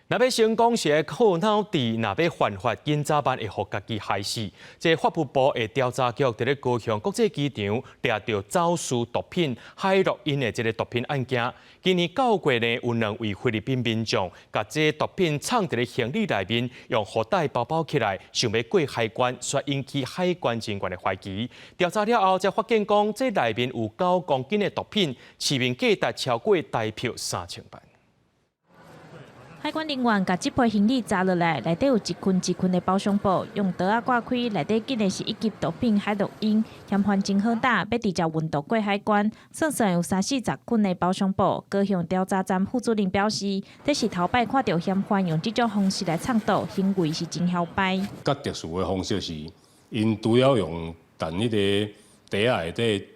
若要成功是靠脑智，若要犯法，紧早办会互家己害死。这法务部的调查局伫咧高雄国际机场抓到走私毒品海洛因的这个毒品案件。今年9月呢，有2位菲律宾民众把这毒品藏伫咧行李内面，用护带包起来，想要过海关，却引起海关人员的怀疑。调查了后，才发现讲这内面有9公斤的毒品，市面价值超过台票3000万。海关人员把这批行李查落来，内底有一捆一捆的包装布，用刀仔刮开，内底竟然是一级毒品海洛因，嫌犯真好打，要直接运到过海关。算算有30-40捆的包装布。高雄调查站副主任表示，这是头摆看到嫌犯用这种方式来藏毒，行为是真嚣摆。较特殊的方式是，因除了用但迄个袋仔内底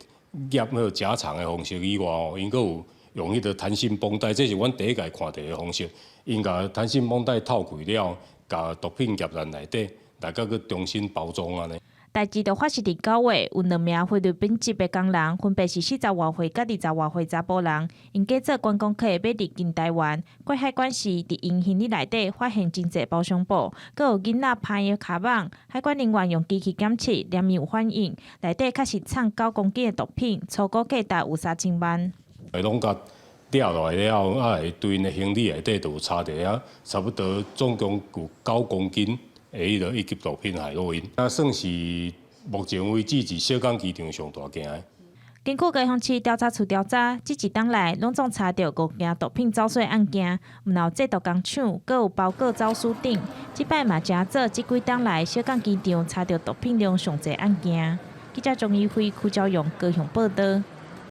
夹迄个夹藏的方式以外，因佫有用迄个弹性绷带，这是阮第一个看到的方式。因甲弹性绷带套开了，甲毒品夹在内底，来甲佮重新包装安尼。代志就发生伫9月，有2名菲律宾籍的工人，分别是40外岁甲20外岁查甫人，因假做观光客要入境台湾，过海关时，伫因行李内底发现真侪包装布，佮有囡仔拍的卡网。海关人员用机器检测，连面有反应，内底确实藏9公斤的毒品，粗估价值有3000万。拢甲抓落来了，会对因的行李内底就有查伫啊，差不多总共有9公斤的迄个一级毒品海洛因，算是目前为止伫小港机场上大件的。经过高雄市调查处调查，这一档内拢总查到5件毒品走私案件，毋有制毒工厂，佮有包裹走私等。这摆嘛正做这几档内小港机场查到毒品量上侪案件。记者钟义辉、邱昭勇高雄报道。